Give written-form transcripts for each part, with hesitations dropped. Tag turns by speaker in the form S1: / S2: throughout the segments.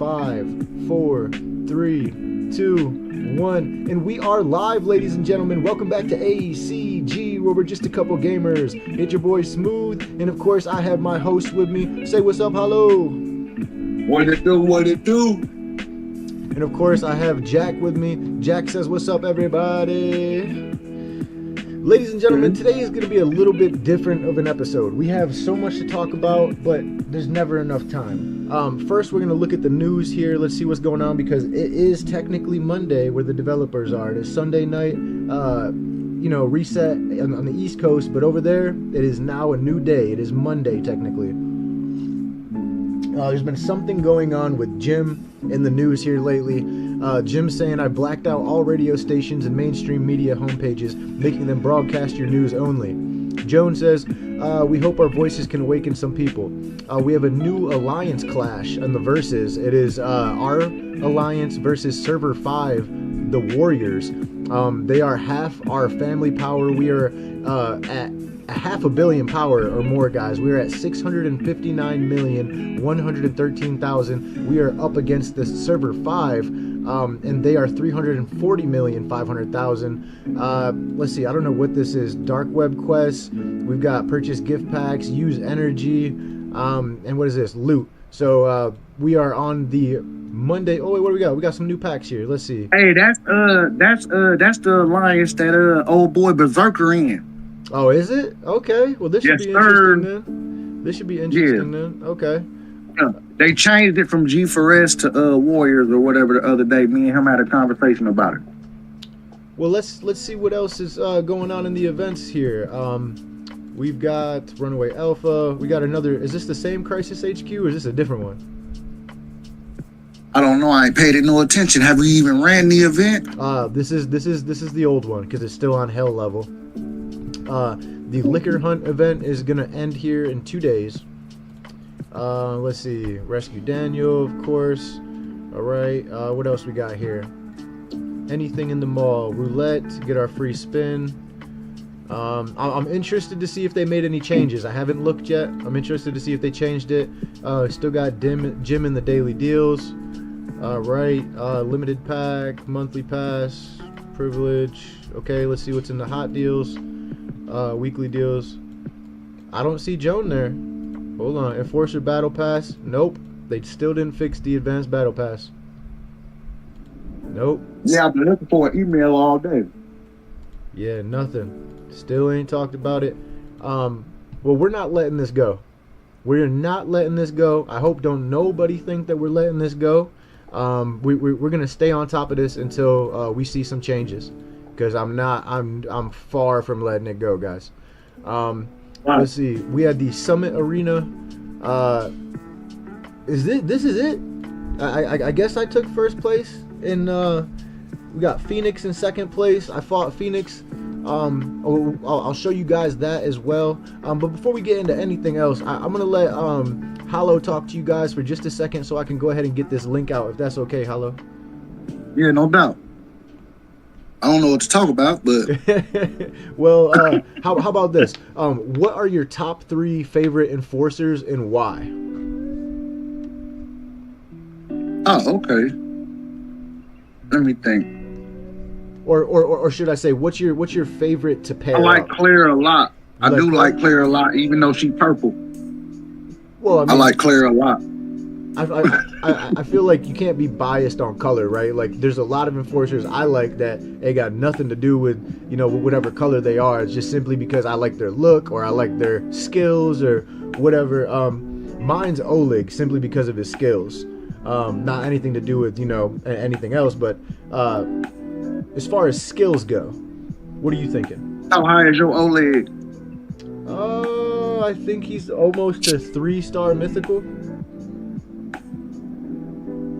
S1: 5, 4, 3, 2, 1. And we are live, ladies and gentlemen. Welcome back to ACG, where we're just a couple gamers. It's your boy Smooth, and of course I have my host with me. Say what's up, hello.
S2: What it do, what it do?
S1: And of course I have Jack with me. Jack says what's up, everybody. Ladies and gentlemen, today is going to be a little bit different of an episode. We have so much to talk about, but there's never enough time. First, we're going to look at the news here. Let's see what's going on, because it is technically Monday where the developers are. It is Sunday night, reset on the East Coast, but over there, it is now a new day. It is Monday, technically. There's been something going on with Jim in the news here lately. Jim's saying, I blacked out all radio stations and mainstream media homepages, making them broadcast your news only. Joan says, we hope our voices can awaken some people. We have a new alliance clash in the verses. It is our alliance versus Server 5, the Warriors. They are half our family power. We are at a 500 million power or more, guys. We're at 659,113,000. We are up against the Server 5, and they are 340,500,000. Let's see, I don't know what this is. Dark web quests. We've got purchase gift packs, use energy, and what is this? Loot. So we are on the Monday. Oh wait, what do we got? We got some new packs here. Let's see.
S2: Hey, that's the alliance that old boy Berserker in.
S1: Oh, is it? Okay. Well, this should be interesting then. This should be interesting then. Okay.
S2: They changed it from G4S to Warriors or whatever the other day. Me and him had a conversation about it.
S1: Well, let's see what else is going on in the events here. We've got Runaway Alpha. We got another. Is this the same Crisis HQ or is this a different one?
S2: I don't know. I ain't paid it no attention. Have we even ran the event?
S1: This is the old one because it's still on hell level. The liquor hunt event is gonna end here in 2 days. Let's see. Rescue Daniel, of course. All right. What else we got here? Anything in the mall? Roulette. Get our free spin. I'm interested to see if they made any changes. I haven't looked yet. I'm interested to see if they changed it. Still got Jim in the daily deals. Right. Limited pack, monthly pass, privilege. Okay. Let's see what's in the hot deals. Weekly deals. I don't see Joan there. Hold on. Enforcer battle pass. Nope. They still didn't fix the advanced battle pass. Nope.
S2: Yeah, I've been looking for an email all day.
S1: Yeah, nothing. Still ain't talked about it. Well, we're not letting this go. We're not letting this go. I hope don't nobody think that we're letting this go. We're gonna stay on top of this until we see some changes. Because I'm far from letting it go, guys. Let's see. We had the Summit Arena. This is it? I guess I took first place in. We got Phoenix in second place. I fought Phoenix. I'll show you guys that as well. But before we get into anything else, I'm gonna let Hollow talk to you guys for just a second, so I can go ahead and get this link out, if that's okay, Hollow.
S2: Yeah, no doubt. I don't know what to talk about, but
S1: well, how about this? What are your top 3 favorite enforcers and why?
S2: Oh, okay. Let me think.
S1: Or should I say, what's your favorite to pair?
S2: I like
S1: up?
S2: Claire a lot. I do like Claire a lot, even though she's purple.
S1: Well,
S2: I like Claire a lot.
S1: I feel like you can't be biased on color, right? Like, there's a lot of enforcers I like that it got nothing to do with, whatever color they are. It's just simply because I like their look or I like their skills or whatever. Mine's Oleg simply because of his skills. Not anything to do with, anything else. But as far as skills go, what are you thinking?
S2: How high is your Oleg?
S1: I think he's almost a 3-star mythical.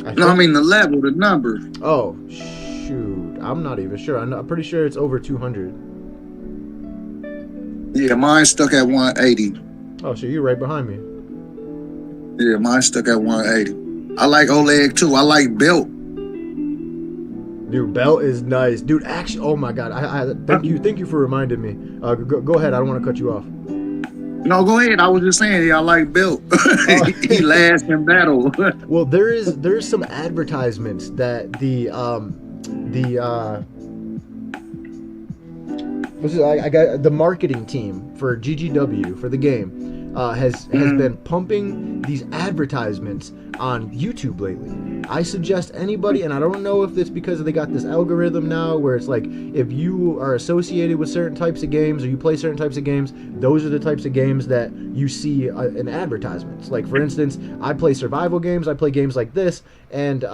S2: I mean the level, the number.
S1: Oh, shoot. I'm not even sure. I'm pretty sure it's over 200.
S2: Yeah, mine's stuck at 180.
S1: Oh, so you're right behind me.
S2: Yeah, mine's stuck at 180. I like Oleg too. I like Belt.
S1: Dude, Belt is nice. Dude, actually, oh my God. I thank you for reminding me. Go ahead. I don't want to cut you off.
S2: No, go ahead. I was just saying, I like Bill.
S1: Oh.
S2: He lasts in battle.
S1: Well, there's some advertisements that I got the marketing team for GGW for the game has been pumping these advertisements on YouTube lately. I suggest anybody, and I don't know if it's because they got this algorithm now where it's like if you are associated with certain types of games or you play certain types of games, those are the types of games that you see in advertisements. Like for instance, I play survival games, I play games like this, and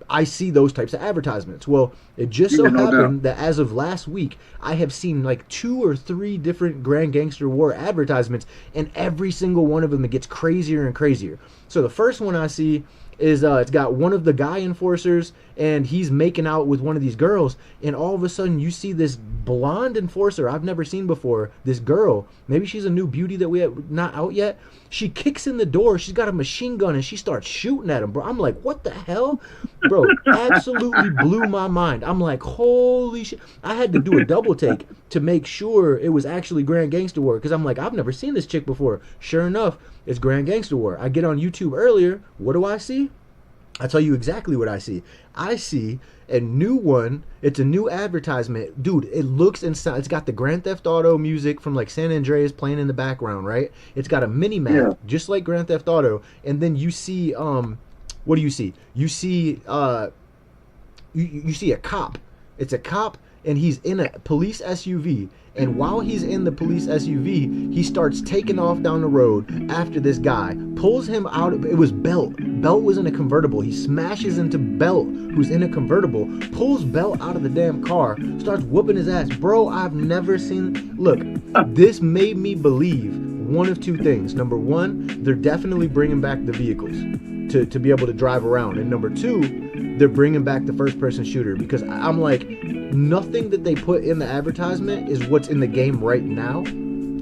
S1: I see those types of advertisements. Well, it just so happened that as of last week, I have seen like 2 or 3 different Grand Gangster War advertisements, and every single one of them it gets crazier and crazier. So the first one I see is it's got one of the guy enforcers, and he's making out with one of these girls, and all of a sudden you see this blonde enforcer I've never seen before. This girl, maybe she's a new beauty that we have not out yet. She kicks in the door, she's got a machine gun, and she starts shooting at him, bro. I'm like, what the hell? Bro, absolutely blew my mind. I'm like, holy shit. I had to do a double take to make sure it was actually Grand Gangster War, because I'm like, I've never seen this chick before. Sure enough, it's Grand Gangster War. I get on YouTube earlier. What do I see? I'll tell you exactly what I see. I see a new one. It's a new advertisement. Dude, it looks and sounds. It's got the Grand Theft Auto music from like San Andreas playing in the background, right? It's got a mini map, just like Grand Theft Auto. And then you see, what do you see? You see, you see a cop. It's a cop, and he's in a police SUV. And while he's in the police SUV, he starts taking off down the road after this guy. Pulls him out. It was Belt. Belt was in a convertible. He smashes into Belt, who's in a convertible. Pulls Belt out of the damn car. Starts whooping his ass. Bro, I've never seen... Look, this made me believe one of two things. Number one, they're definitely bringing back the vehicles to be able to drive around. And number two, they're bringing back the first-person shooter, because I'm like, nothing that they put in the advertisement is what's in the game right now.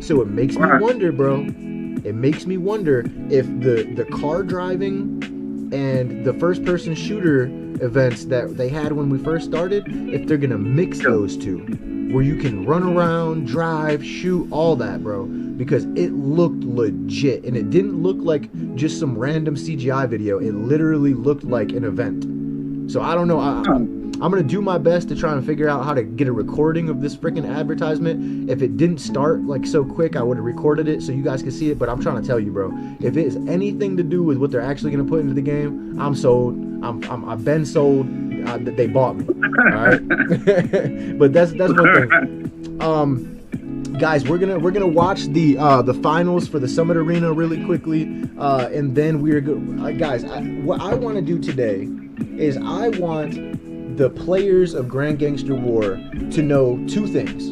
S1: So it makes me wonder, bro. It makes me wonder if the car driving and the first-person shooter events that they had when we first started, if they're gonna mix those two, where you can run around, drive, shoot, all that, bro. Because it looked legit, and it didn't look like just some random CGI video. It literally looked like an event. So I don't know. I'm gonna do my best to try and figure out how to get a recording of this freaking advertisement. If it didn't start like so quick, I would have recorded it so you guys could see it. But I'm trying to tell you, bro, if it is anything to do with what they're actually gonna put into the game, I'm sold. I've been sold. They bought me. All right. But that's one thing. Guys, we're gonna watch the finals for the Summit Arena really quickly, and then we're guys. What I want to do today is I want the players of Grand Gangster War to know 2 things.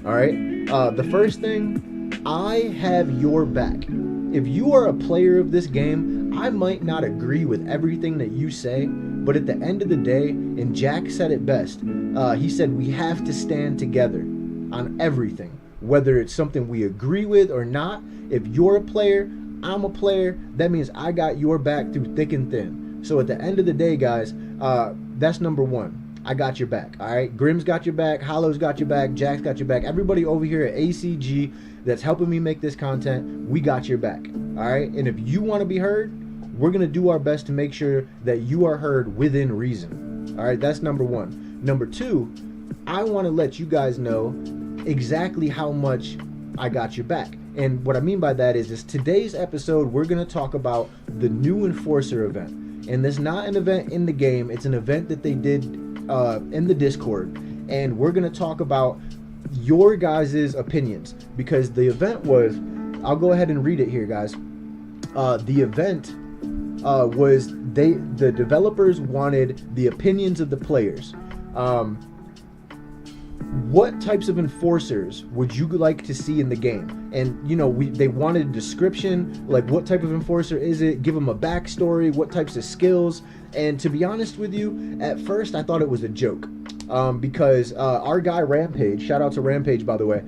S1: All right. The first thing, I have your back. If you are a player of this game, I might not agree with everything that you say, but at the end of the day, and Jack said it best, he said we have to stand together on everything. Whether it's something we agree with or not, if you're a player, I'm a player, that means I got your back through thick and thin. So at the end of the day, guys, that's number 1. I got your back, all right? Grimm's got your back, Hollow's got your back, Jack's got your back. Everybody over here at ACG that's helping me make this content, we got your back, all right? And if you want to be heard, we're going to do our best to make sure that you are heard within reason, all right? That's number 1. Number 2, I want to let you guys know exactly how much I got your back. And what I mean by that is today's episode, we're going to talk about the new Enforcer event. And it's not an event in the game, it's an event that they did in the Discord. And we're going to talk about your guys' opinions, because the event was, I'll go ahead and read it here, guys. The event was, the developers wanted the opinions of the players. What types of enforcers would you like to see in the game? And you know, they wanted a description, like what type of enforcer is it, give them a backstory, what types of skills. And to be honest with you, at first I thought it was a joke, because our guy Rampage, shout out to Rampage by the way,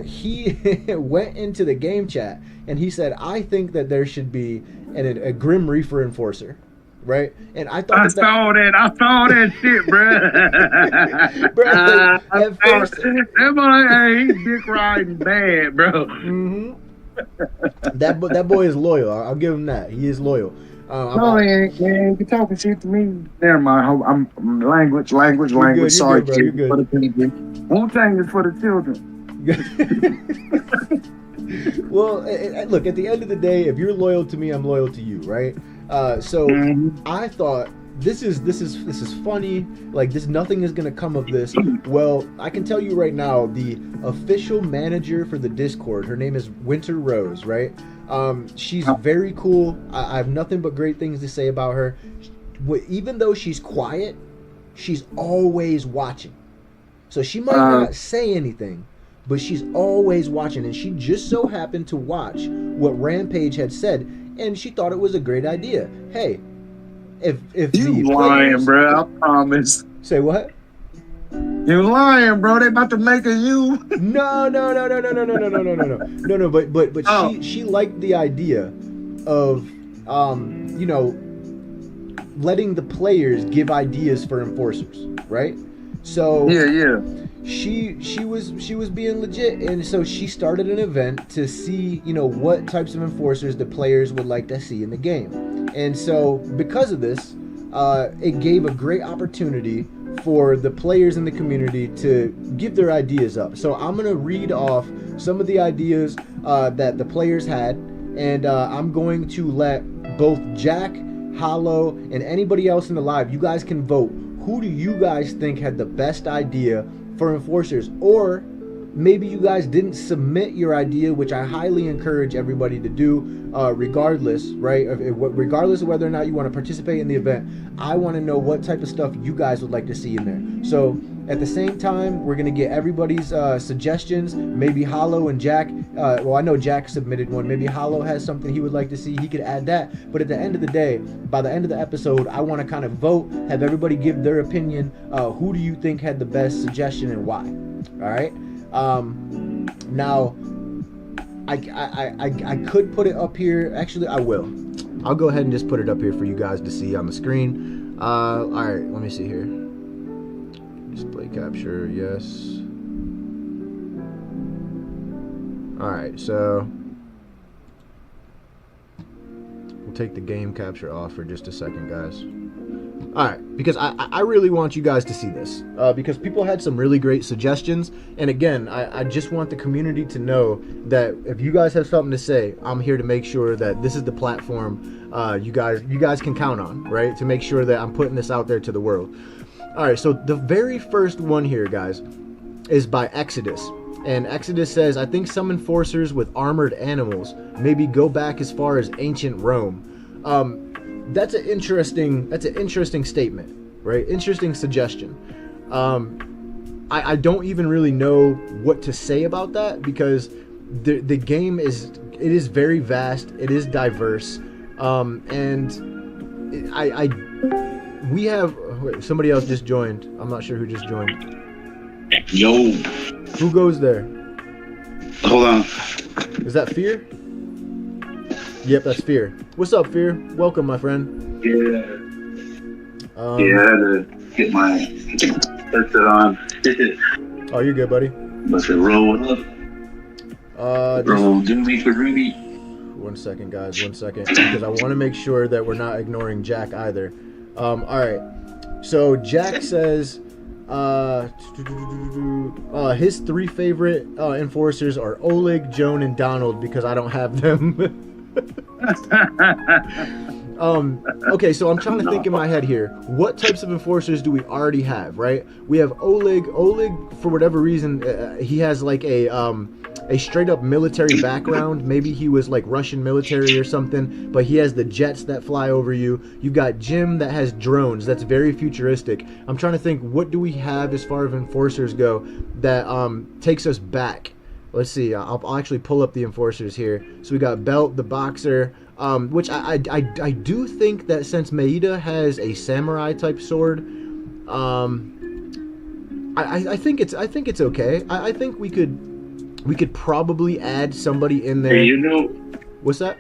S1: he went into the game chat and he said, I think that there should be a Grim Reaper enforcer, right? And I
S2: I
S1: thought
S2: saw that. I saw that shit, bro.
S1: bro, like,
S2: I
S1: at
S2: saw
S1: first,
S2: that boy, hey, he dick riding bad, bro.
S1: that boy is loyal. I'll give him that. He is loyal.
S2: No, he ain't be talking shit to me. Never mind. I'm language.
S1: You're good. You're
S2: Sorry,
S1: good, bro.
S2: kids.
S1: You're good.
S2: For the people. Wu-Tang is for the children.
S1: Well, look, at the end of the day, if you're loyal to me, I'm loyal to you, right? So I thought this is funny. Like, nothing is gonna come of this. Well, I can tell you right now, the official manager for the Discord, her name is Winter Rose, right? She's very cool. I have nothing but great things to say about her. Even though she's quiet, she's always watching. So she might not say anything, but she's always watching, and she just so happened to watch what Rampage had said, and she thought it was a great idea. Hey, if
S2: you
S1: the
S2: lying,
S1: players,
S2: bro? I promise.
S1: Say what?
S2: You lying, bro? They about to make a you.
S1: No. But she liked the idea of letting the players give ideas for enforcers, right? So
S2: Yeah.
S1: she was being legit, and so she started an event to see what types of enforcers the players would like to see in the game. And so because of this, it gave a great opportunity for the players in the community to give their ideas up. So I'm gonna read off some of the ideas that the players had, and I'm going to let both Jack, Hollow, and anybody else in the live, you guys can vote. Who do you guys think had the best idea for enforcers? Or maybe you guys didn't submit your idea, which I highly encourage everybody to do, regardless, right? Regardless of whether or not you want to participate in the event. I want to know what type of stuff you guys would like to see in there. So at the same time, we're going to get everybody's suggestions. Maybe Hollow and Jack, well, I know Jack submitted one. Maybe Hollow has something he would like to see. He could add that. But at the end of the day, by the end of the episode, I want to kind of vote, have everybody give their opinion. Who do you think had the best suggestion and why? All right. Now, I could put it up here. Actually, I will. I'll go ahead and just put it up here for you guys to see on the screen. All right, let me see here. Display capture, yes. All right, so we'll take the game capture off for just a second, guys. All right, because I really want you guys to see this, because people had some really great suggestions, and again, I just want the community to know that if you guys have something to say, I'm here to make sure that this is the platform you guys can count on, right? To make sure that I'm putting this out there to the world. All right, so the very first one here, guys, is by Exodus, and Exodus says, I think some enforcers with armored animals maybe go back as far as ancient Rome. That's an interesting statement, right? Interesting suggestion. I don't even really know what to say about that, because the game is very vast, it is diverse, and we have somebody else just joined. I'm not sure who just joined.
S3: Yo.
S1: Who goes there?
S3: Hold on.
S1: Is that Fear? Yep, that's Fear. What's up, Fear? Welcome, my friend.
S3: Yeah. I had to get my headset on.
S1: Oh, you're good, buddy.
S3: Must have rolled up. Roll Doobie for Ruby.
S1: 1 second, guys. 1 second, because I want to make sure that we're not ignoring Jack either. All right. So Jack says his 3 favorite enforcers are Oleg, Joan, and Donald, because I don't have them. Okay, so I'm trying to think in my head here. What types of enforcers do we already have, right? We have Oleg. Oleg, for whatever reason, he has like a straight up military background. Maybe he was like Russian military or something, but he has the jets that fly over you. You got Jim that has drones. That's very futuristic. I'm trying to think, what do we have as far as enforcers go that takes us back? Let's see. I'll actually pull up the enforcers here. So we got Belt, the Boxer, which I do think that since Maeda has a samurai type sword, I think it's okay. I think we could probably add somebody in there.
S3: Hey,
S1: What's that?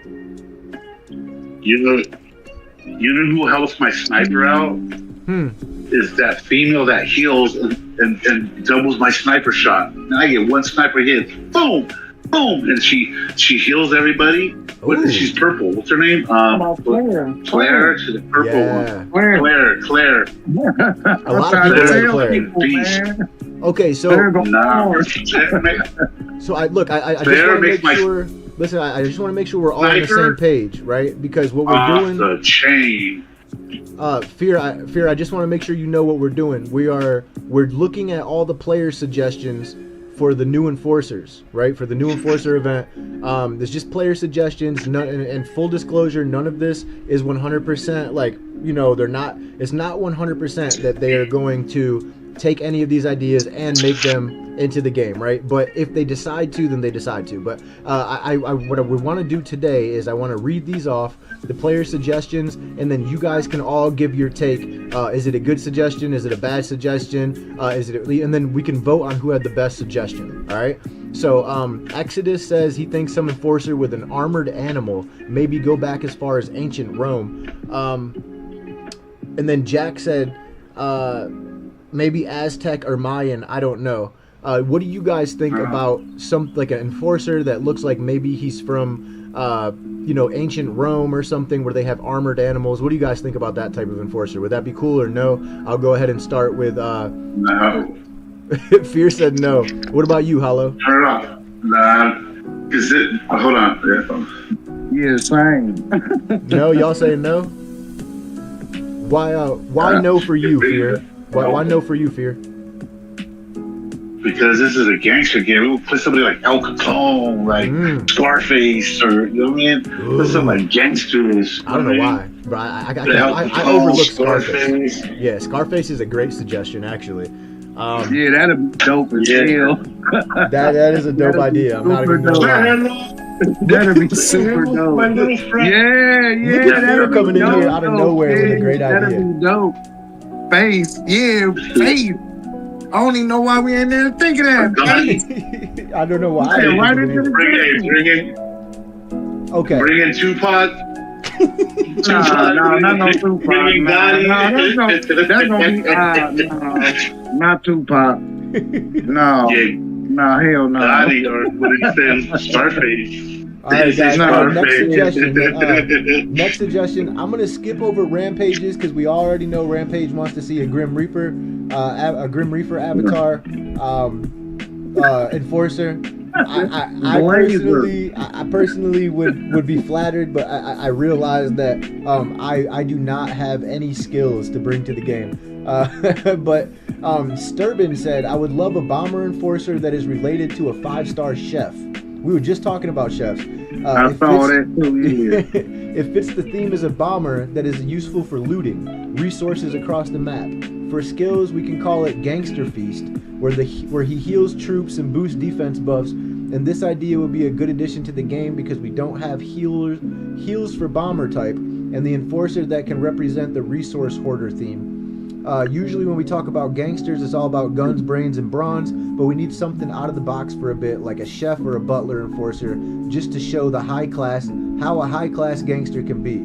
S3: You know who helps my sniper out? Is that female that heals and doubles my sniper shot. And I get one sniper hit. Boom! Boom! And she heals everybody. She's purple. What's her name? Claire. She's a purple one. Claire.
S1: A lot of people like Claire. Okay, so so I just want to make sure. Listen, I just want to make sure we're all on the same page, right? Because what we're doing.
S3: The chain.
S1: Fear. I just want to make sure you know what we're doing. We're looking at all the player suggestions for the new enforcers, right? For the new enforcer event. There's just player suggestions. And full disclosure, none of this is 100%. Like, you know, they're not. It's not 100% that they are going to take any of these ideas and make them into the game, right? But if they decide to, then they decide to. But what we want to do today is I want to read these off, the player suggestions, and then you guys can all give your take. Is it a good suggestion? Is it a bad suggestion? And then we can vote on who had the best suggestion. All right. So Exodus says he thinks some enforcer with an armored animal, maybe go back as far as ancient Rome. And then Jack said maybe Aztec or Mayan. I don't know. What do you guys think about like an enforcer that looks like maybe he's from, ancient Rome or something where they have armored animals? What do you guys think about that type of enforcer? Would that be cool or no? I'll go ahead and start with.
S3: No.
S1: Fear said no. What about you, Hollow?
S3: Turn it off. Nah. Hold on.
S2: Yeah, same.
S1: No, y'all saying no? Why no for you, Fear? Why no for you, Fear?
S3: Because this is a gangster game. We would put somebody like El Capone, like Scarface, or, you know what I mean? Put some like gangsters.
S1: I don't know why, but I overlook Scarface. Yeah, Scarface is a great suggestion, actually.
S2: Yeah, that'd be dope as hell.
S1: That is a dope idea. I'm not even gonna lie.
S2: That'd be super dope. Yeah.
S1: Fear coming in here out of nowhere with a great idea.
S2: That'd be dope. Face. I don't even know why we ain't there to think of that.
S1: I don't know why.
S2: Hey, why did you
S3: bring in Tupac?
S2: No, not no Tupac. That's gonna be not Tupac. No, hell no.
S3: Gotti, or what did you say? Scarface.
S1: All right, guys. Next suggestion. I'm gonna skip over rampages because we already know Rampage wants to see a Grim Reaper, avatar, enforcer. I personally would be flattered, but I realize that I do not have any skills to bring to the game. But Sturbin said I would love a bomber enforcer that is related to a 5-star chef. We were just talking about chefs.
S2: I saw that too. Yeah.
S1: It fits the theme as a bomber that is useful for looting, resources across the map. For skills, we can call it Gangster Feast, where he heals troops and boosts defense buffs. And this idea would be a good addition to the game because we don't have heals for bomber type, and the enforcer that can represent the resource hoarder theme. Usually when we talk about gangsters, it's all about guns, brains, and bronze, but we need something out of the box for a bit, like a chef or a butler enforcer, just to show how a high-class gangster can be.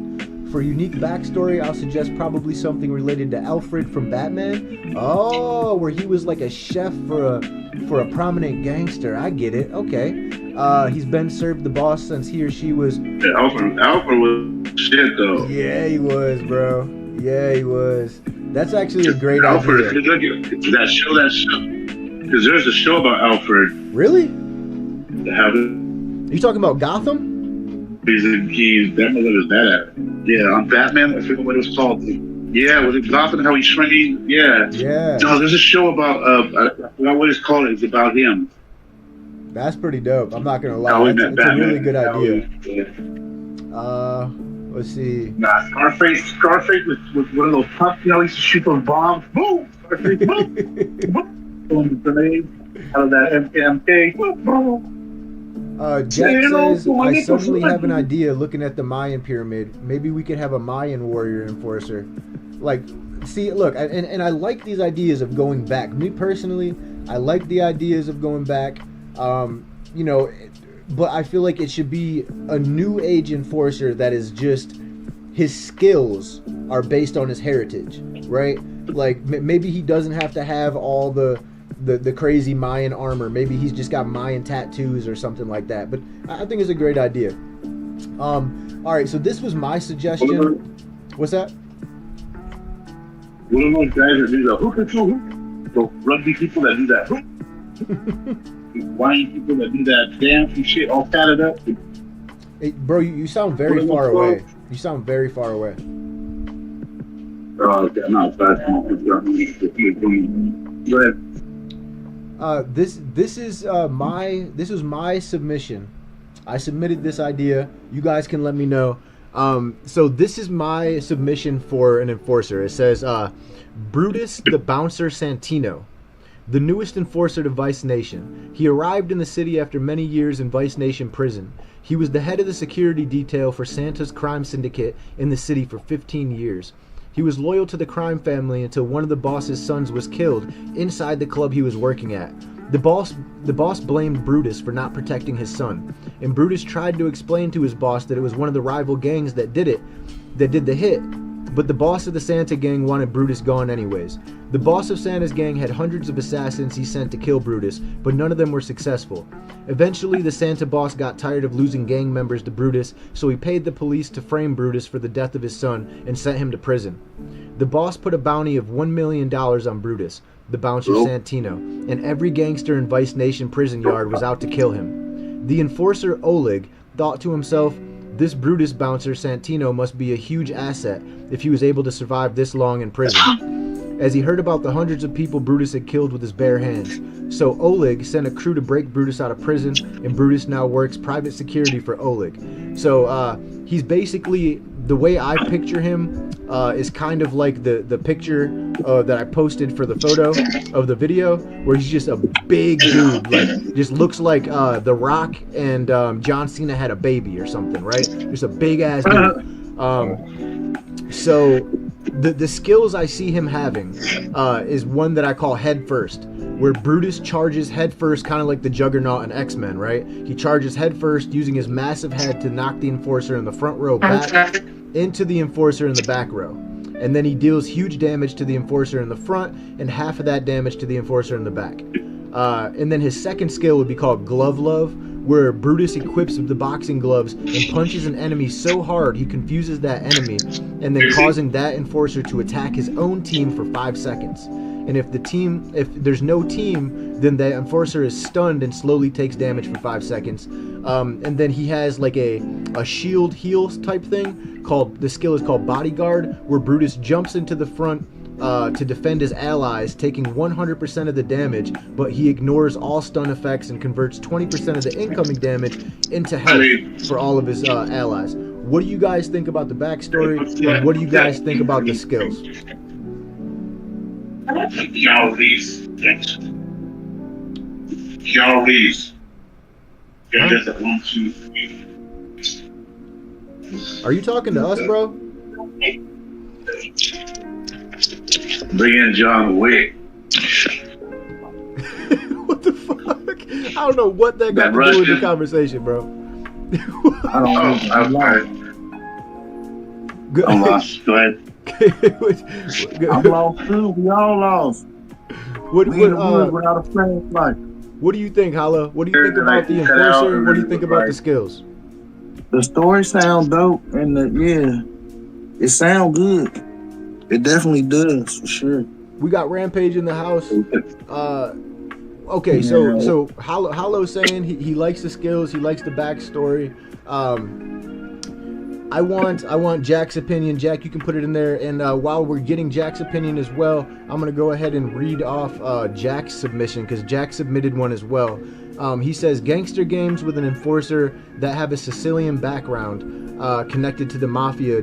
S1: For unique backstory, I'll suggest probably something related to Alfred from Batman. Oh, where he was like a chef for a prominent gangster. I get it. Okay. He's been served the boss since he or she was...
S3: Yeah, Alfred was shit, though.
S1: Yeah, he was, bro. Yeah, he was. That's actually a great
S3: Alfred,
S1: idea.
S3: That show. Because there's a show about Alfred.
S1: Really?
S3: You
S1: talking about Gotham?
S3: He's that motherfucker's bad at it. Yeah, on Batman, I forget what it was called. Yeah, was it Gotham, how he's training? Yeah.
S1: Yeah.
S3: No, there's a show about, I forgot what it's called. It's about him.
S1: That's pretty dope. I'm not going to lie. It's a really good idea. Let's see.
S3: Nah, Scarface with one of those pups, he used to shoot those bombs. Boom! Scarface, boom! Boom, grenade out of that MK. Boom!
S1: Jack says, I suddenly have an idea looking at the Mayan pyramid. Maybe we could have a Mayan warrior enforcer. Like, see, look, and I like these ideas of going back. Me personally, I like the ideas of going back. But I feel like it should be a new age enforcer that is just his skills are based on his heritage, right? Like maybe he doesn't have to have all the crazy Mayan armor. Maybe he's just got Mayan tattoos or something like that. But I think it's a great idea. All right, so this was my suggestion. What's that?
S3: One of those guys that do the hook, the rugby people that do that hook, Hawaiian people that do that dance and shit, all tatted up.
S1: Hey, bro, you sound very far away. You sound very far away.
S3: Okay, no, go ahead.
S1: This was my submission. I submitted this idea. You guys can let me know. So this is my submission for an enforcer. It says Brutus the Bouncer Santino, the newest enforcer to Vice Nation. He arrived in the city after many years in Vice Nation prison. He was the head of the security detail for Santa's crime syndicate in the city for 15 years. He was loyal to the crime family until one of the boss's sons was killed inside the club he was working at. The boss blamed Brutus for not protecting his son, and Brutus tried to explain to his boss that it was one of the rival gangs that did the hit, but the boss of the Santa gang wanted Brutus gone anyways. The boss of Santa's gang had hundreds of assassins he sent to kill Brutus, but none of them were successful. Eventually, the Santa boss got tired of losing gang members to Brutus, so he paid the police to frame Brutus for the death of his son and sent him to prison. The boss put a bounty of $1 million on Brutus, the bouncer Santino, and every gangster in Vice Nation prison yard was out to kill him. The enforcer Oleg thought to himself, this Brutus bouncer Santino must be a huge asset if he was able to survive this long in prison, as he heard about the hundreds of people Brutus had killed with his bare hands. So Oleg sent a crew to break Brutus out of prison, and Brutus now works private security for Oleg. So he's basically, the way I picture him is kind of like the picture that I posted for the photo of the video, where he's just a big dude, like just looks like The Rock and John Cena had a baby or something, right? Just a big ass dude. So the skills I see him having is one that I call head first, where Brutus charges head first, kind of like the Juggernaut in X-Men, right? He charges head first using his massive head to knock the enforcer in the front row back into the enforcer in the back row. And then he deals huge damage to the enforcer in the front and half of that damage to the enforcer in the back. And then his second skill would be called Glove Love, where Brutus equips the boxing gloves and punches an enemy so hard he confuses that enemy, and then causing that enforcer to attack his own team for 5 seconds. And if there's no team, then the enforcer is stunned and slowly takes damage for 5 seconds. And then he has like a shield heal type thing the skill is called Bodyguard, where Brutus jumps into the front to defend his allies, taking 100% of the damage, but he ignores all stun effects and converts 20% of the incoming damage into health for all of his allies. What do you guys think about the backstory, and what do you guys think about the skills?
S3: Y'all these things. Y'all these. They're just a 1, 2, 3.
S1: Are you talking to us, bro?
S3: Bring in John Wick.
S1: What the fuck? I don't know what that got to do with the conversation, bro.
S3: I'm lost. Go ahead.
S2: I'm lost too. We all lost.
S1: What
S2: do
S1: you think, Hala? What do you think about the enforcer? What do you think about the skills?
S2: The story sounds dope, and it sounds good. It definitely does, for sure.
S1: We got Rampage in the house. Okay, so Halo's saying he likes the skills, he likes the backstory. I want Jack's opinion. Jack, you can put it in there. And while we're getting Jack's opinion as well, I'm gonna go ahead and read off Jack's submission, because Jack submitted one as well. He says gangster games with an enforcer that have a Sicilian background connected to the mafia.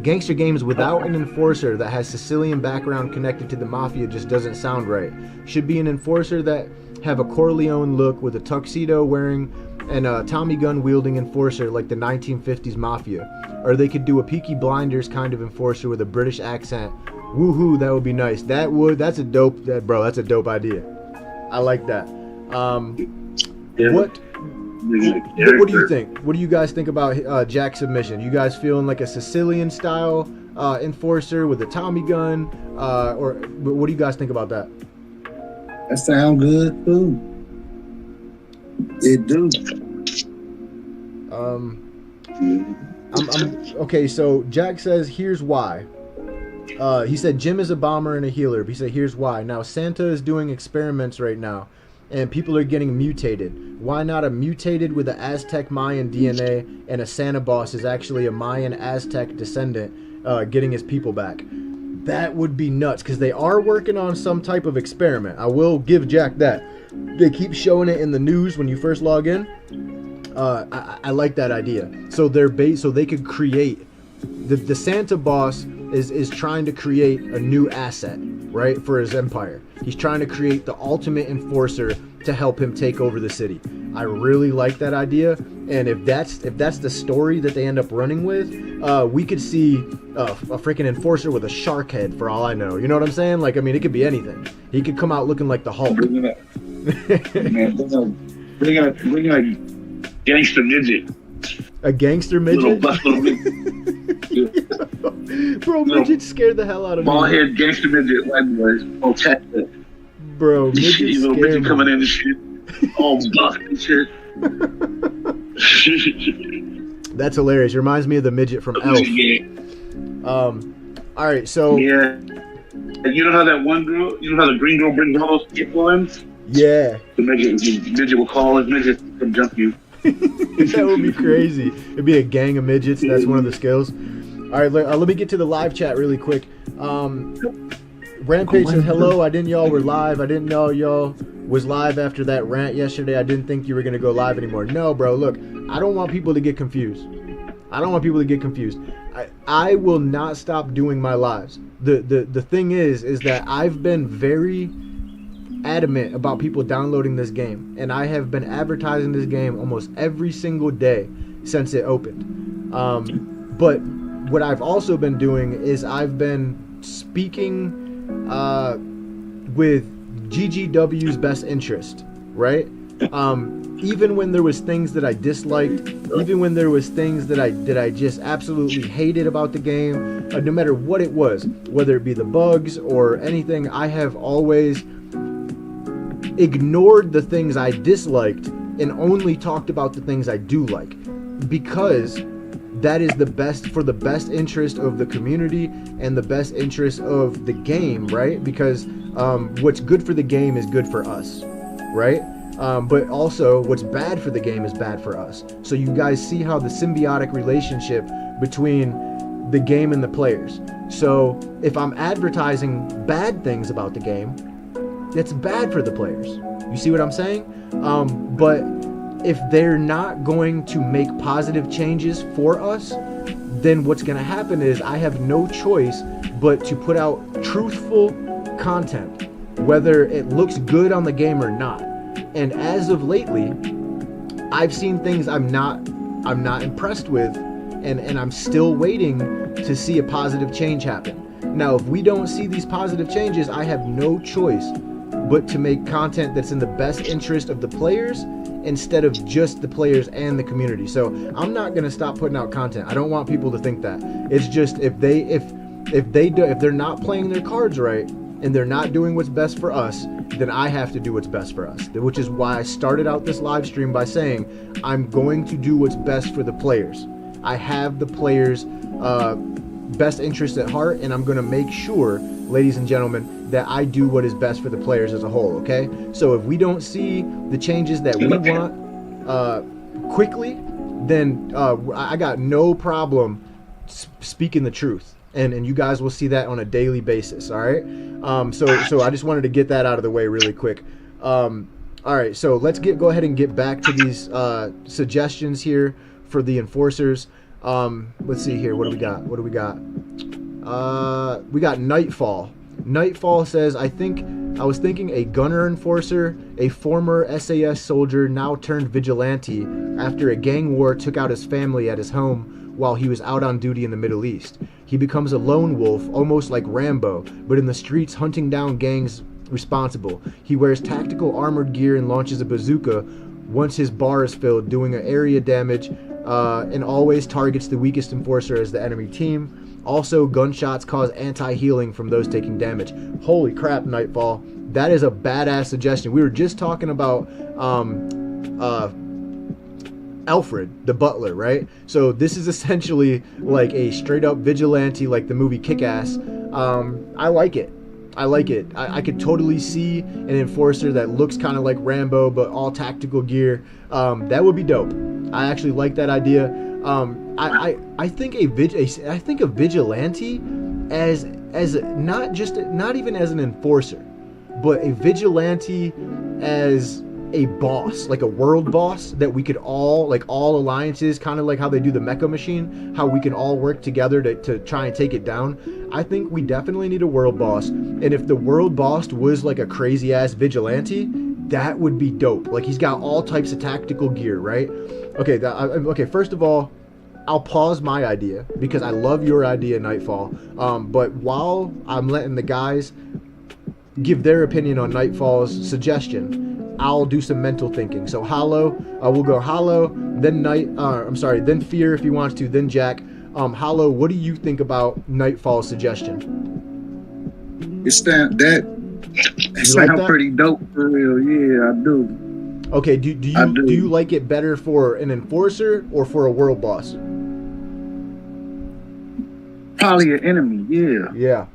S1: Gangster games without an enforcer that has Sicilian background connected to the mafia just doesn't sound right. Should be an enforcer that have a Corleone look with a tuxedo wearing and a Tommy gun wielding enforcer like the 1950s mafia. Or they could do a Peaky Blinders kind of enforcer with a British accent. Woohoo, that would be nice. That's a dope idea. I like that. What do you think? What do you guys think about Jack's submission? You guys feeling like a Sicilian style enforcer with a Tommy gun, or what do you guys think about that?
S2: That sound good too. It do.
S1: Okay, so Jack says, here's why. He said Jim is a bomber and a healer. But he said, here's why. Now, Santa is doing experiments right now, and people are getting mutated. Why not a mutated with an Aztec Mayan DNA, and a Santa boss is actually a Mayan Aztec descendant getting his people back? That would be nuts, because they are working on some type of experiment. I will give Jack that. They keep showing it in the news when you first log in. I like that idea. So so they could create the Santa boss is trying to create a new asset, right, for his empire. He's trying to create the ultimate enforcer to help him take over the city. I really like that idea, and if that's the story that they end up running with, we could see a freaking enforcer with a shark head, for all I know. You know what I'm saying? Like, I mean, it could be anything. He could come out looking like the Hulk.
S3: Bring a gangster midget.
S1: A gangster midget?
S3: Little
S1: Bro, midget scared the hell out of me.
S3: Bald head gangster midget, white boys. Oh, Texas.
S1: Bro, midget scared
S3: midget
S1: me.
S3: coming in and shit. All buff and shit.
S1: That's hilarious. It reminds me of the midget from Elf.
S3: Yeah.
S1: All right, so
S3: yeah. You know how that one girl, you know how the green girl brings all those people in?
S1: yeah.
S3: The midget will call his midget to come jump you.
S1: That would be crazy. It'd be a gang of midgets. That's one of the skills. All right, let me get to the live chat really quick. Rampage says, hello, I didn't know y'all were live. I didn't know y'all was live after that rant yesterday. I didn't think you were going to go live anymore. No, bro, look, I don't want people to get confused. I will not stop doing my lives. The thing is that I've been very adamant about people downloading this game, and I have been advertising this game almost every single day since it opened. But what I've also been doing is I've been speaking with GGW's best interest, right? Even when there was things that I disliked, even when there was things that I just absolutely hated about the game, no matter what it was, whether it be the bugs or anything, I have always ignored the things I disliked and only talked about the things I do like, because that is the best for the best interest of the community and the best interest of the game, right? Because what's good for the game is good for us, right? But also what's bad for the game is bad for us. So you guys see how the symbiotic relationship between the game and the players. So if I'm advertising bad things about the game, that's bad for the players. You see what I'm saying? But if they're not going to make positive changes for us, then what's going to happen is I have no choice but to put out truthful content, whether it looks good on the game or not. And as of lately, I've seen things I'm not impressed with, and I'm still waiting to see a positive change happen. Now, if we don't see these positive changes, I have no choice but to make content that's in the best interest of the players instead of just the players and the community. So I'm not going to stop putting out content. I don't want people to think that. It's just if they're not playing their cards right and they're not doing what's best for us, then I have to do what's best for us. Which is why I started out this live stream by saying I'm going to do what's best for the players. I have the players' best interest at heart, and I'm going to make sure, ladies and gentlemen, that I do what is best for the players as a whole, okay? So if we don't see the changes that we want quickly, then I got no problem speaking the truth. And you guys will see that on a daily basis, all right? So I just wanted to get that out of the way really quick. All right, so let's go ahead and get back to these suggestions here for the enforcers. Let's see here. What do we got? We got Nightfall. Nightfall says, I was thinking a gunner enforcer, a former SAS soldier now turned vigilante after a gang war took out his family at his home while he was out on duty in the Middle East. He becomes a lone wolf, almost like Rambo, but in the streets hunting down gangs responsible. He wears tactical armored gear and launches a bazooka once his bar is filled, doing an area damage, and always targets the weakest enforcer as the enemy team. Also, gunshots cause anti-healing from those taking damage. Holy crap, Nightfall. That is a badass suggestion. We were just talking about Alfred, the butler, right? So this is essentially like a straight up vigilante, like the movie Kick-Ass. I like it. I could totally see an enforcer that looks kind of like Rambo, but all tactical gear. That would be dope. I actually like that idea. I think a vigilante as not even as an enforcer, but a vigilante as a boss, like a world boss that we could all, like all alliances, kind of like how they do the Mecha Machine, how we can all work together to try and take it down. I think we definitely need a world boss, and if the world boss was like a crazy ass vigilante, that would be dope. Like he's got all types of tactical gear, right? Okay, first of all, I'll pause my idea because I love your idea, Nightfall. But while I'm letting the guys give their opinion on Nightfall's suggestion, I'll do some mental thinking. So Hollow, we'll go Hollow, then then Fear if he wants to, then Jack. Hollow, what do you think about Nightfall's suggestion?
S2: It sounds pretty dope for real. Yeah, I do.
S1: Okay, do you like it better for an enforcer or for a world boss?
S2: Probably an enemy. Yeah.
S1: Yeah.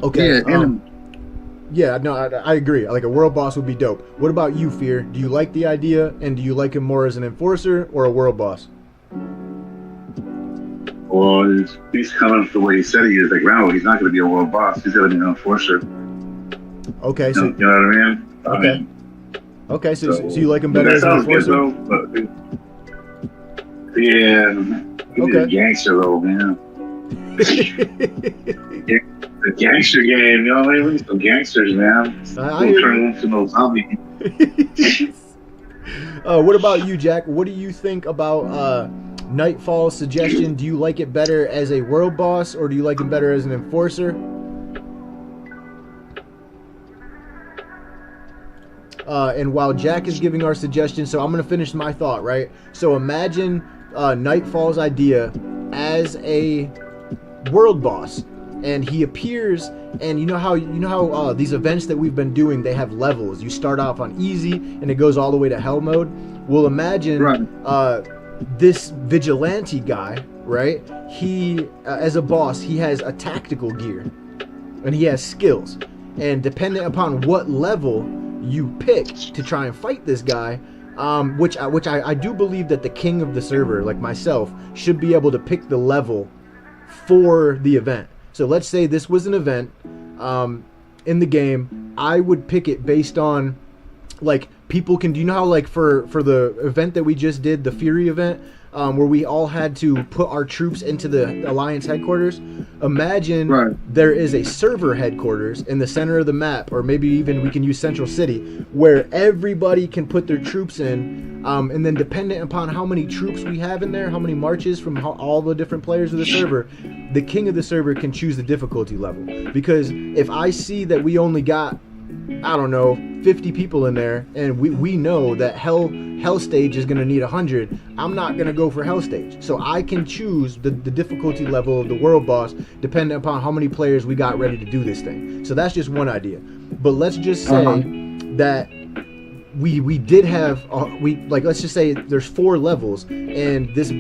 S1: Okay.
S2: Yeah, enemy.
S1: Yeah, no, I agree. Like a world boss would be dope. What about you, Fear? Do you like the idea, and do you like him more as an enforcer or a world boss?
S3: Well, he's coming the way he said he is. Like Rambo, he's not going to be a world boss. He's going to be an enforcer.
S1: Okay, so
S3: you know what I mean?
S1: Okay. Okay, so you like him better as an enforcer?
S3: Good, though, but, yeah. He's a gangster, though, man. The gangster game, you know, we need some gangsters, man. We'll turn into no zombie.
S1: What about you, Jack? What do you think about Nightfall's suggestion? Do you like it better as a world boss, or do you like him better as an enforcer? And while Jack is giving our suggestion, so I'm going to finish my thought, right? So imagine Nightfall's idea as a world boss, and he appears, and you know how these events that we've been doing, they have levels. You start off on easy and it goes all the way to hell mode. Well, imagine this vigilante guy, right? He as a boss, he has a tactical gear and he has skills, and depending upon what level you pick to try and fight this guy, which I do believe that the king of the server, like myself, should be able to pick the level for the event. So let's say this was an event in the game. I would pick it based on, like, people can, do you know how, like, for the event that we just did, the Fury event, where we all had to put our troops into the Alliance headquarters? Imagine there is a server headquarters in the center of the map, or maybe even we can use Central City, where everybody can put their troops in, and then dependent upon how many troops we have in there, how many marches from all the different players of the server, the king of the server can choose the difficulty level. Because if I see that we only got, I don't know, 50 people in there, and we know that hell stage is going to need 100, I'm not going to go for hell stage. So I can choose the difficulty level of the world boss depending upon how many players we got ready to do this thing. So that's just one idea. But let's just say that we did have let's just say there's 4 levels, and this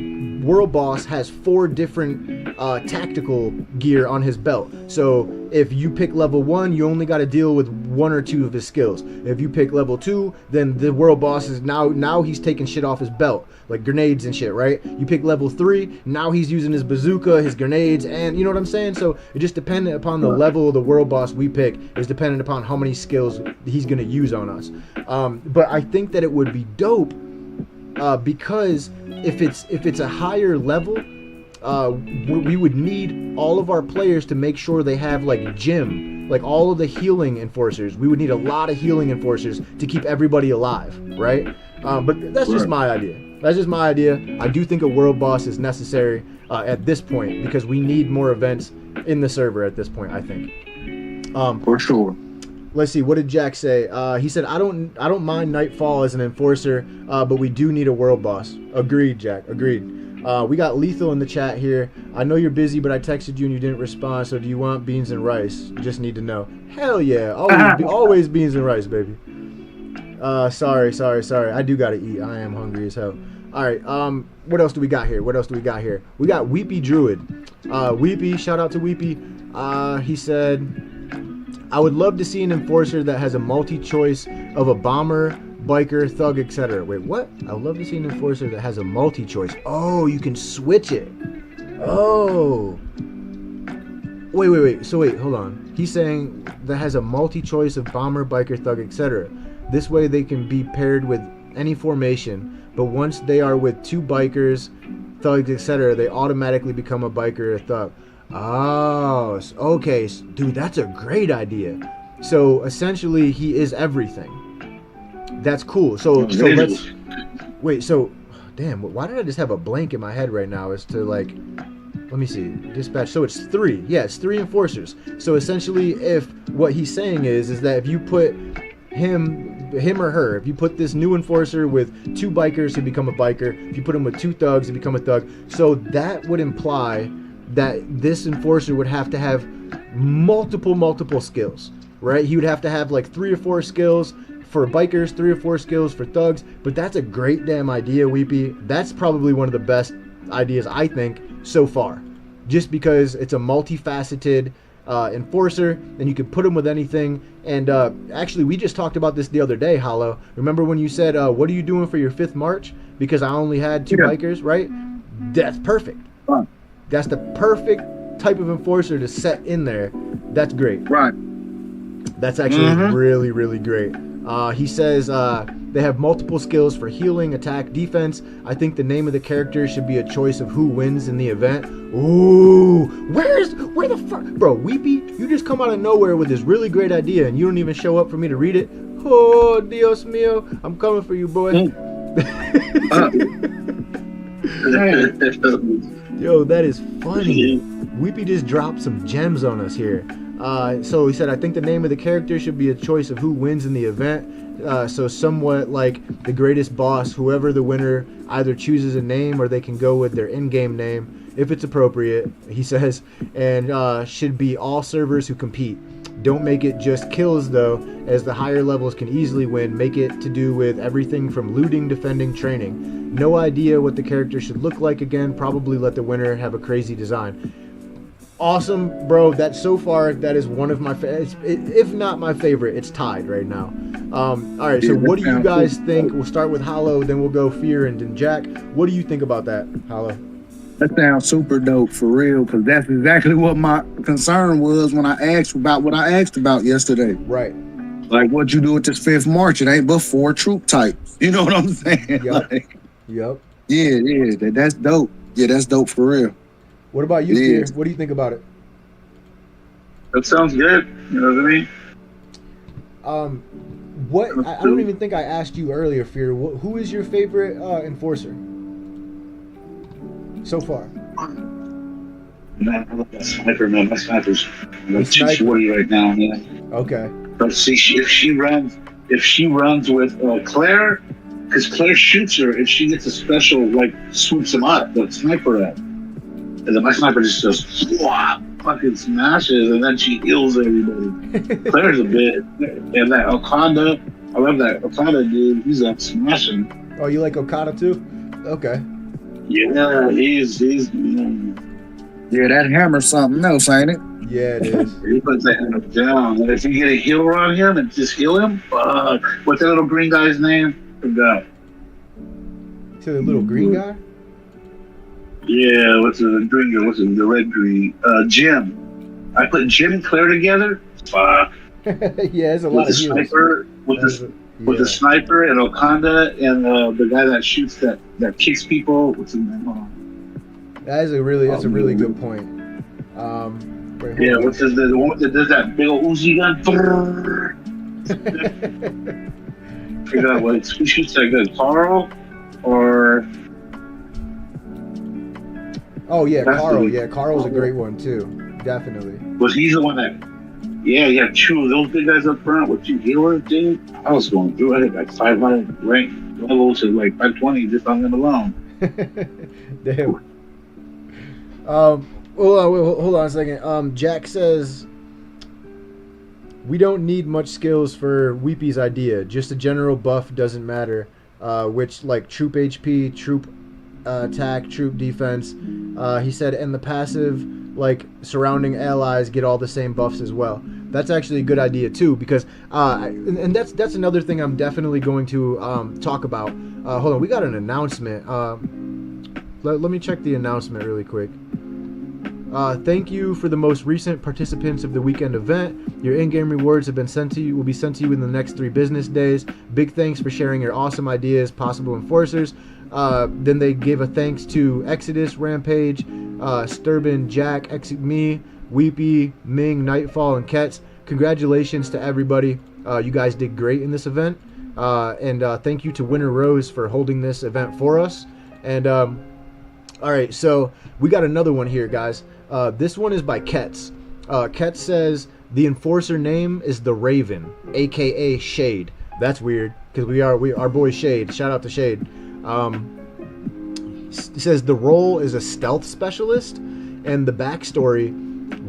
S1: world boss has 4 different tactical gear on his belt. So if you pick level 1, you only got to deal with 1 or 2 of his skills. If you pick level 2, then the world boss is now he's taking shit off his belt, like grenades and shit, right? You pick level 3, now he's using his bazooka, his grenades, and you know what I'm saying? So it just dependent upon the level of the world boss we pick is dependent upon how many skills he's going to use on us. But I think that it would be dope because if it's a higher level, we would need all of our players to make sure they have like gym, like all of the healing enforcers. We would need a lot of healing enforcers to keep everybody alive, right? But that's just my idea. That's just my idea. I do think a world boss is necessary at this point because we need more events in the server at this point, I think.
S2: For sure.
S1: let's see. What did Jack say? He said, I don't mind Nightfall as an enforcer, but we do need a world boss. Agreed, Jack. Agreed. We got Lethal in the chat here. I know you're busy, but I texted you and you didn't respond. So do you want beans and rice? Just need to know. Hell yeah, always beans and rice, baby. Sorry. I do gotta eat. I am hungry as hell. All right. What else do we got here? We got Weepy Druid. Weepy, shout out to Weepy. He said, I would love to see an enforcer that has a multi-choice of a bomber, biker, thug, etc. Wait, what? I would love to see an enforcer that has a multi-choice. Oh, you can switch it. Oh. Wait. So wait, hold on. He's saying that has a multi-choice of bomber, biker, thug, etc. This way they can be paired with any formation, but once they are with two bikers, thugs, etc., they automatically become a biker or a thug. Oh, okay. Dude, that's a great idea. So essentially he is everything. That's cool. So let's wait. So, damn. Why did I just have a blank in my head right now? As to like, let me see. Dispatch. So it's 3. Yeah, it's 3 enforcers. So essentially, if what he's saying is that if you put him or her, if you put this new enforcer with 2 bikers, he become a biker. If you put him with 2 thugs, he become a thug. So that would imply that this enforcer would have to have multiple skills, right? He would have to have like 3 or 4 skills for bikers, 3 or 4 skills for thugs. But that's a great damn idea, Weepy. That's probably one of the best ideas, I think, so far. Just because it's a multifaceted enforcer, and you can put him with anything. And actually, we just talked about this the other day, Hollow. Remember when you said, what are you doing for your 5th march? Because I only had 2 bikers, right? That's perfect. That's the perfect type of enforcer to set in there. That's great.
S2: Right.
S1: That's actually really, really great. He says they have multiple skills for healing, attack, defense. I think the name of the character should be a choice of who wins in the event. Ooh, where the fuck? Bro, Weepy, you just come out of nowhere with this really great idea and you don't even show up for me to read it. Oh, Dios mío. I'm coming for you, boy. Yo, that is funny. Weepy just dropped some gems on us here. So he said, I think the name of the character should be a choice of who wins in the event. So somewhat like the greatest boss, whoever the winner either chooses a name or they can go with their in-game name if it's appropriate, he says, and should be all servers who compete. Don't make it just kills though, as the higher levels can easily win. Make it to do with everything from looting, defending, training. No idea what the character should look like again. Probably let the winner have a crazy design. Awesome, bro. That so far, that is one of my favorites. If not my favorite, it's tied right now. All right, so what do you guys think? We'll start with Hollow, then we'll go Fear, and then Jack. What do you think about that, Hollow?
S2: That sounds super dope for real, because that's exactly what my concern was when I asked about what I asked about yesterday.
S1: Right.
S2: Like, what you do with this 5th march? It ain't but 4 troop types. You know what I'm saying?
S1: Yep.
S2: Like,
S1: Yep.
S2: Yeah, that's dope. Yeah, that's dope for real.
S1: What about you, Fear? What do you think about it?
S3: That sounds good. You know what I mean?
S1: I don't even think I asked you earlier, Fear. Who is your favorite enforcer so far?
S3: Man, I love that sniper, man. My sniper's like 240 right now, man.
S1: Okay.
S3: But see, if she runs with Claire, because Claire shoots her, and she gets a special, like, swoops him up, the sniper at. And then my sniper just goes, swap, fucking smashes, and then she heals everybody. Claire's a bit. And that Okada, I love that Okada dude. He's like smashing.
S1: Oh, you like Okada too? Okay.
S3: Yeah, he's
S2: Yeah, that hammer's something else, ain't it?
S1: Yeah, it is.
S3: He puts that hammer down. And if you get a healer on him and just heal him, what's that little green guy's name? Forgot.
S1: To the little green guy?
S3: Yeah, what's the green guy? What's it? The red green? Jim. I put Jim and Claire together. Fuck.
S1: Yeah, there's a lot of
S3: sniper, with the sniper and Okanda and the guy that shoots that kicks people. What's his name?
S1: That's a really good point.
S3: Yeah, what's the one that does that big old Uzi gun? Forgot what who shoots that gun? Carl or?
S1: Oh yeah, Carl. Yeah, Carl's a great one too. Definitely.
S3: Was he the one that? Yeah, you have two of those big guys up front with two healers, dude. I was going through. I had like 500 rank levels to like 520 just on them alone.
S1: Damn. Hold on a second. Jack says we don't need much skills for Weepy's idea. Just a general buff doesn't matter. Which like troop HP, troop attack, troop defense. He said, and the passive like surrounding allies get all the same buffs as well. That's actually a good idea too, because and that's another thing I'm definitely going to talk about. Hold on, we got an announcement. Let me check the announcement really quick. Thank you for the most recent participants of the weekend event. Your in-game rewards have been sent to you. Will be sent to you in the next 3 business days. Big thanks for sharing your awesome ideas, possible enforcers. Then they gave a thanks to Exodus, Rampage, Sturban, Jack, Exit Me, Weepy, Ming, Nightfall, and Ketz. Congratulations to everybody. You guys did great in this event. And thank you to Winter Rose for holding this event for us. And all right, so we got another one here, guys. This one is by Ketz. Ketz says the enforcer name is the Raven, aka Shade. That's weird because our boy Shade. Shout out to Shade. He says the role is a stealth specialist, and the backstory: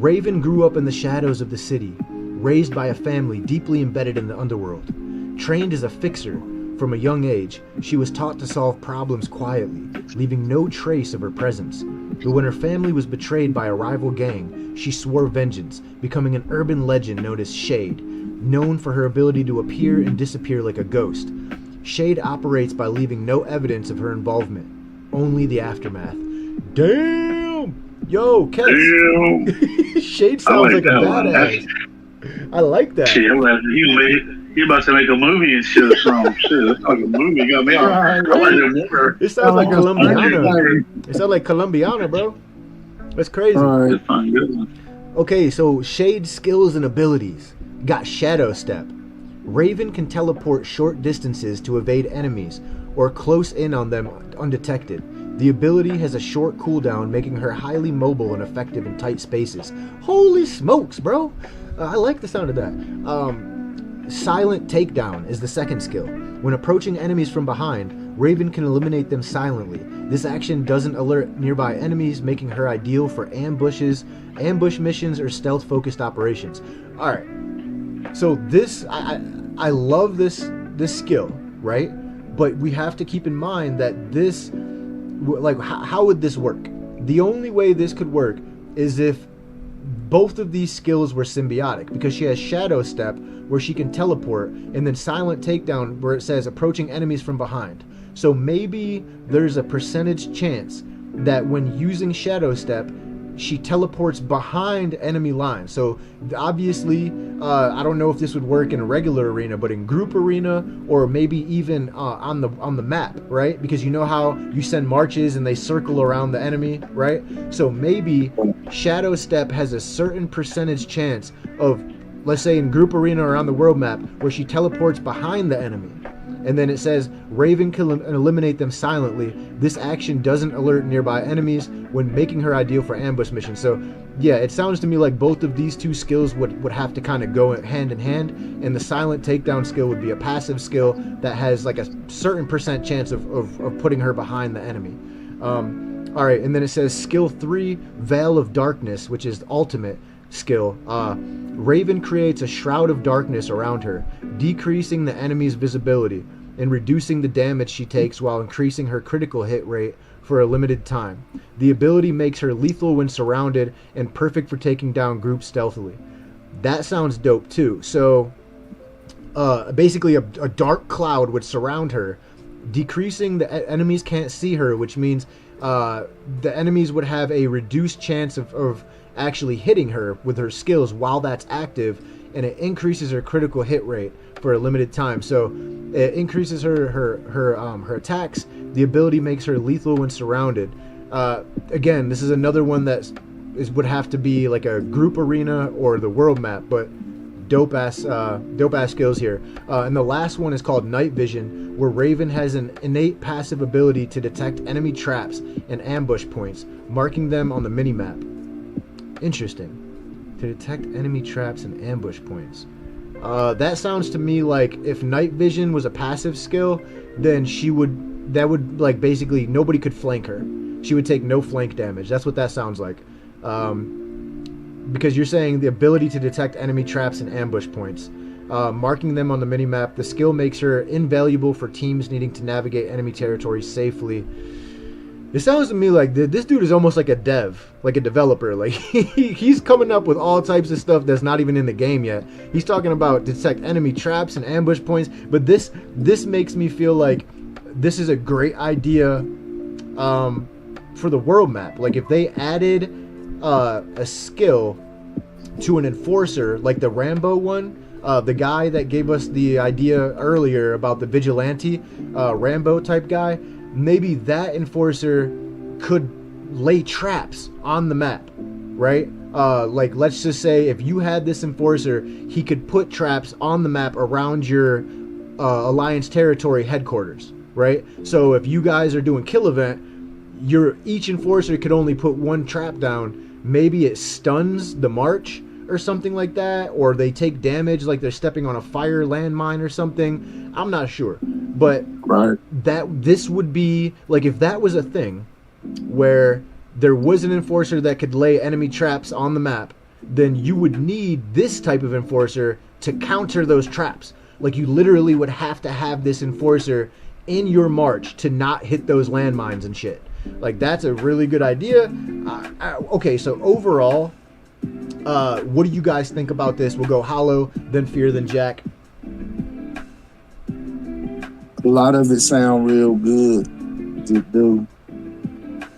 S1: Raven grew up in the shadows of the city, raised by a family deeply embedded in the underworld. Trained as a fixer from a young age, she was taught to solve problems quietly, leaving no trace of her presence. But when her family was betrayed by a rival gang, she swore vengeance, becoming an urban legend known as Shade, known for her ability to appear and disappear like a ghost. Shade operates by leaving no evidence of her involvement, only the aftermath. Damn! Yo, Ketz. Damn! Shade sounds like a badass. I like that.
S3: Shit, he about to make a movie and shit or something. Shit, that's like a movie. Got me on. I want to do more.
S1: It sounds like Colombiana. It sounds like Colombiana, bro. That's crazy. Okay, so Shade's skills and abilities. Got Shadow Step. Raven can teleport short distances to evade enemies or close in on them undetected. The ability has a short cooldown, making her highly mobile and effective in tight spaces. Holy smokes, bro! I like the sound of that. Silent Takedown is the second skill. When approaching enemies from behind, Raven can eliminate them silently. This action doesn't alert nearby enemies, making her ideal for ambushes, ambush missions, or stealth-focused operations. Alright, so this, I love this skill, right? But we have to keep in mind that this, like, how would this work? The only way this could work is if both of these skills were symbiotic, because she has Shadow Step, where she can teleport, and then Silent Takedown, where it says approaching enemies from behind. So maybe there's a percentage chance that when using Shadow Step, she teleports behind enemy lines. So obviously, I don't know if this would work in a regular arena, but in group arena, or maybe even on the map, right? Because you know how you send marches and they circle around the enemy, right? So maybe Shadow Step has a certain percentage chance of, let's say in group arena or on the world map, where she teleports behind the enemy. And then it says Raven can eliminate them silently. This action doesn't alert nearby enemies when making her ideal for ambush missions. So yeah, it sounds to me like both of these two skills would have to kind of go hand in hand, and the Silent Takedown skill would be a passive skill that has like a certain percent chance of putting her behind the enemy. All right, and then it says skill 3, Veil of Darkness, which is the ultimate skill. Raven creates a shroud of darkness around her, decreasing the enemy's visibility and reducing the damage she takes while increasing her critical hit rate for a limited time. The ability makes her lethal when surrounded and perfect for taking down groups stealthily. That sounds dope too. So basically a dark cloud would surround her, decreasing the enemies can't see her, which means the enemies would have a reduced chance of actually hitting her with her skills while that's active, and it increases her critical hit rate for a limited time. So it increases her attacks. The ability makes her lethal when surrounded. Again, this is another one that would have to be like a group arena or the world map, but dope ass skills here. And the last one is called Night Vision, where Raven has an innate passive ability to detect enemy traps and ambush points, marking them on the mini-map. Interesting. to detect enemy traps and ambush points. That sounds to me like if night vision was a passive skill, then that would like basically nobody could flank her. She would take no flank damage. That's what that sounds like. Because you're saying the ability to detect enemy traps and ambush points. Marking them on the minimap, the skill makes her invaluable for teams needing to navigate enemy territory safely. It sounds to me like this dude is almost like a developer. Like he's coming up with all types of stuff that's not even in the game yet. He's talking about detect enemy traps and ambush points, but this makes me feel like this is a great idea for the world map. Like if they added a skill to an enforcer, like the Rambo one, the guy that gave us the idea earlier about the vigilante Rambo type guy. Maybe that enforcer could lay traps on the map, right? Like, let's just say if you had this enforcer, he could put traps on the map around your Alliance territory headquarters, right? So if you guys are doing kill event, each enforcer could only put one trap down. Maybe it stuns the march or something like that, or they take damage like they're stepping on a fire landmine or something. I'm not sure, but
S2: Right.
S1: this would be like if that was a thing where there was an enforcer that could lay enemy traps on the map, then you would need this type of enforcer to counter those traps. Like you literally would have to have this enforcer in your march to not hit those landmines and shit. Like that's a really good idea. Okay, so overall, what do you guys think about this? We'll go Hollow, then Fear, then Jack.
S2: A lot of it sound real good to do.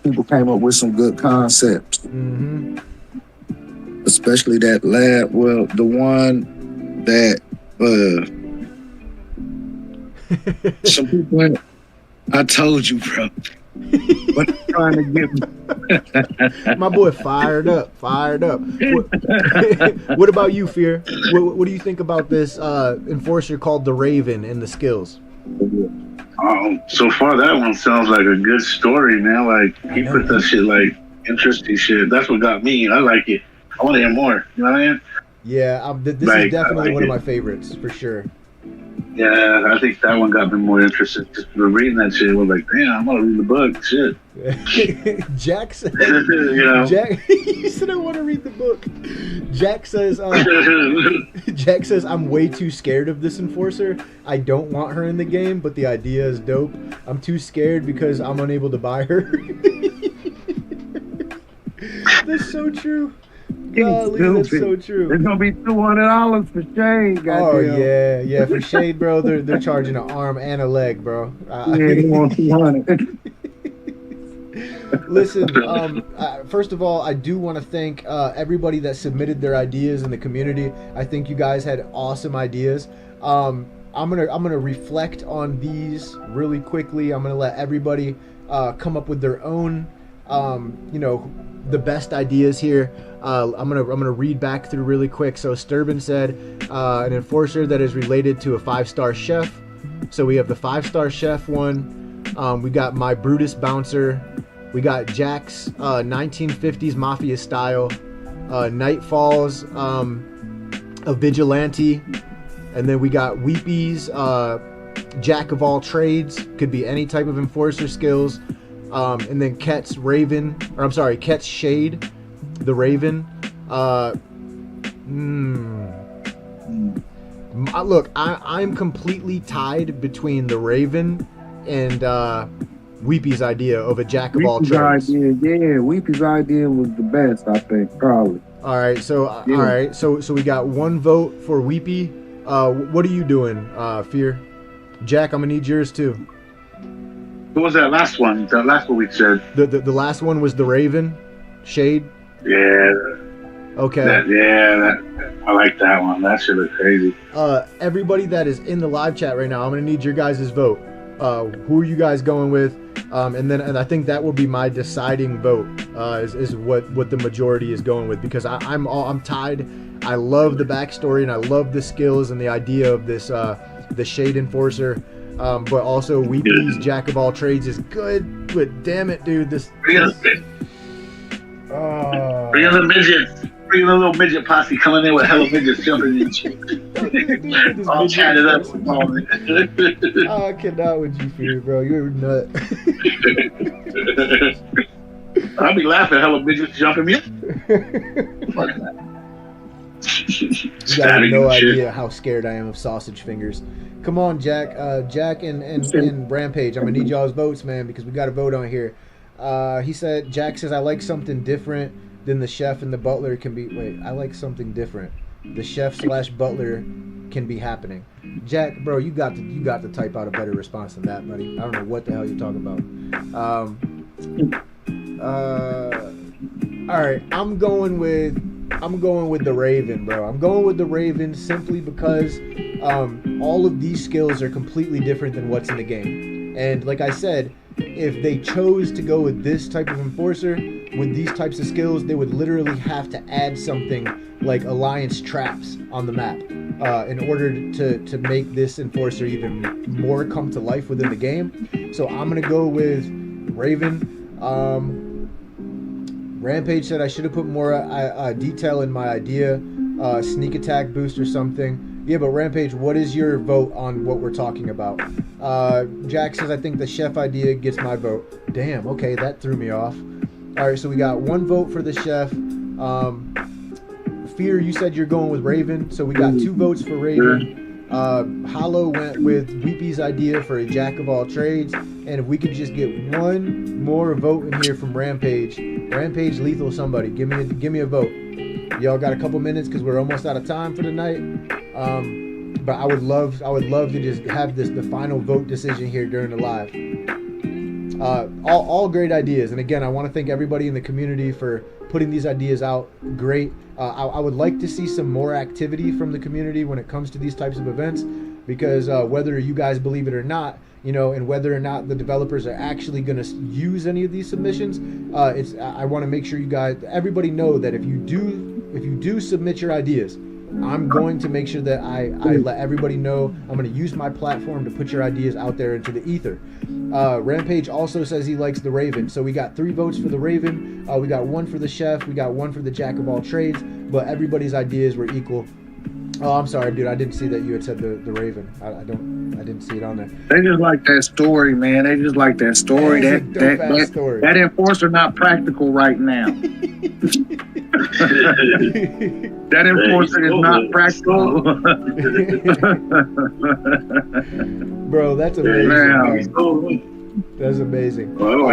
S2: People came up with some good concepts.
S1: Mm-hmm.
S2: Especially that lab. Well, the one that some people in it. I told you, bro. What you trying to get me?
S1: My boy fired up. What about you, Fear? What do you think about this enforcer called the Raven and the skills?
S3: So far that one sounds like a good story, man. Like he put that shit like interesting shit. That's what got me. I like it. I want to hear more. You know what I mean?
S1: Yeah, this is definitely one of my favorites for sure.
S3: Yeah, I think that one got me more interested. Just reading that shit, I was like, damn, I'm gonna read the book. Shit.
S1: Jack said,
S3: you know,
S1: Jack, you said I want to read the book. Jack says, I'm way too scared of this enforcer. I don't want her in the game, but the idea is dope. I'm too scared because I'm unable to buy her. That's so true. Golly, that's so true.
S2: It's gonna be $200 for shade.
S1: Oh yeah, for shade, bro. They're charging an arm and a leg, bro.
S2: They want 200.
S1: Listen, first of all, I do want to thank everybody that submitted their ideas in the community. I think you guys had awesome ideas. I'm gonna reflect on these really quickly. I'm gonna let everybody come up with their own, the best ideas here. I'm gonna read back through really quick. So Sturban said an enforcer that is related to a 5-star chef. So we have the 5-star chef one. We got my Brutus bouncer. We got Jack's 1950s mafia style. Nightfall's a vigilante, and then we got Weepy's jack of all trades. Could be any type of enforcer skills. And then Ket's Shade, the Raven. Look, I'm completely tied between the Raven and Weepy's idea of a jack of all trades.
S2: Weepy's idea was the best, I think, probably.
S1: All right, so we got one vote for Weepy. What are you doing, Fear? Jack, I'm gonna need yours too.
S3: What was that last one? That last one we said.
S1: The last one was the Raven, Shade.
S3: Yeah.
S1: Okay.
S3: I like that one. That shit was crazy.
S1: Everybody that is in the live chat right now, I'm gonna need your guys' vote. Who are you guys going with? And I think that will be my deciding vote. Is what the majority is going with, because I'm tied. I love the backstory and I love the skills and the idea of this the Shade Enforcer. But also Weepy's jack of all trades is good. But damn it, dude, this.
S3: Bring in the midgets. bringing a little midget posse coming in with hella midgets jumping in. All chatted up.
S1: I cannot with you, Fear, bro. You're a nut.
S3: I'll be laughing, hella midgets jumping me.
S1: You guys have no idea how scared I am of sausage fingers. Come on, Jack. Jack and Rampage. I'm gonna need y'all's votes, man, because we got a vote on here. Jack says I like something different than the chef and the butler can be. Wait, I like something different. The chef / butler can be happening. Jack, bro, you got to type out a better response than that, buddy. I don't know what the hell you're talking about. All right, I'm going with the Raven, bro. I'm going with the Raven simply because all of these skills are completely different than what's in the game. And like I said, if they chose to go with this type of enforcer, with these types of skills, they would literally have to add something like alliance traps on the map in order to make this enforcer even more come to life within the game. So I'm going to go with Raven. Rampage said I should have put more detail in my idea, sneak attack boost or something. Yeah, but Rampage, what is your vote on what we're talking about? Jack says I think the chef idea gets my vote. Damn, okay, that threw me off. All right, so we got one vote for the chef. Fear, you said you're going with Raven, so we got 2 votes for Raven. Hollow went with Weepy's idea for a jack of all trades, and if we could just get one more vote in here from Rampage, lethal somebody, give me a vote. Y'all got a couple minutes because we're almost out of time for the night. But I would love to just have the final vote decision here during the live. All great ideas, and again, I want to thank everybody in the community for putting these ideas out. Great. I would like to see some more activity from the community when it comes to these types of events, because whether you guys believe it or not, and whether or not the developers are actually going to use any of these submissions, I want to make sure everybody know that if you do submit your ideas, I'm going to make sure that I let everybody know. I'm going to use my platform to put your ideas out there into the ether. Rampage also says he likes the Raven. So we got 3 votes for the Raven. We got 1 for the chef. We got 1 for the jack of all trades. But everybody's ideas were equal. Oh, I'm sorry, dude. I didn't see that you had said the Raven. I didn't see it on there.
S2: They just like that story, man. They just like that story. That enforcer not practical right now. That enforcer is not practical.
S1: Bro, that's amazing. That's amazing.
S3: Well,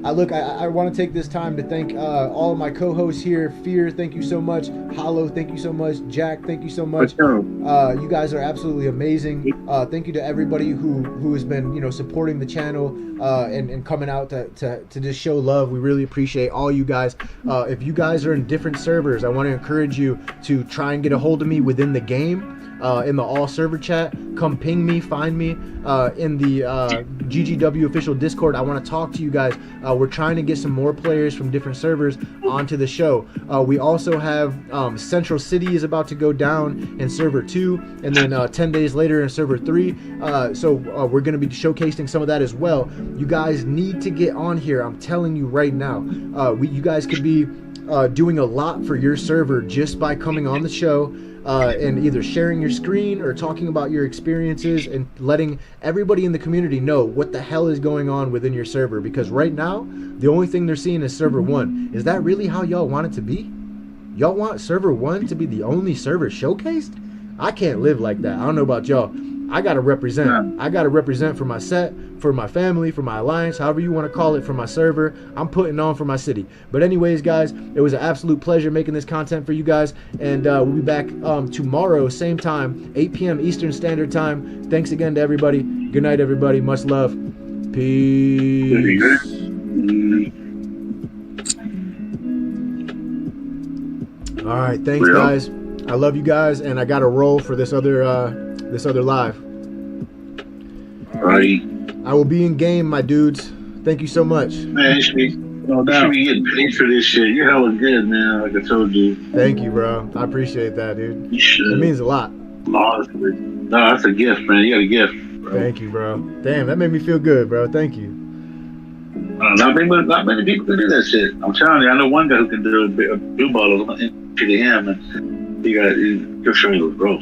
S3: I like that.
S1: I want to take this time to thank all of my co-hosts here. Fear, thank you so much. Hollow, thank you so much. Jack, thank you so much. You guys are absolutely amazing. Thank you to everybody who has been supporting the channel and coming out to just show love. We really appreciate all you guys. If you guys are in different servers, I want to encourage you to try and get a hold of me within the game. In the all server chat, come ping me, find me in the GGW official Discord. I want to talk to you guys. We're trying to get some more players from different servers onto the show. We also have Central City is about to go down in server 2, and then 10 days later in server 3. So we're going to be showcasing some of that as well. You guys need to get on here. I'm telling you right now. You guys could be doing a lot for your server just by coming on the show. And either sharing your screen or talking about your experiences and letting everybody in the community know what the hell is going on within your server. Because right now, the only thing they're seeing is server 1. Is that really how y'all want it to be? Y'all want server 1 to be the only server showcased? I can't live like that. I don't know about y'all. I gotta represent. I gotta represent for my set, for my family, for my alliance, however you want to call it, for my server. I'm putting on for my city. But anyways, guys, it was an absolute pleasure making this content for you guys, and we'll be back tomorrow, same time, 8 p.m. Eastern Standard Time. Thanks again to everybody. Good night, everybody. Much love. Peace. All right, thanks, guys. I love you guys, and I got to roll for this other live.
S3: Alright.
S1: I will be in game, my dudes. Thank you so much.
S3: Man, you should be getting paid for this shit. You're hella good, man, like I told you.
S1: Thank you, bro. I appreciate that, dude.
S3: You should.
S1: It means a lot.
S3: Honestly. No, that's a gift, man. You got a gift, bro.
S1: Thank you, bro. Damn, that made me feel good, bro. Thank you.
S3: Not many people can do that shit. I'm telling you, I know one guy who can do a blue ball to him, and he got. He'll show you it was gross.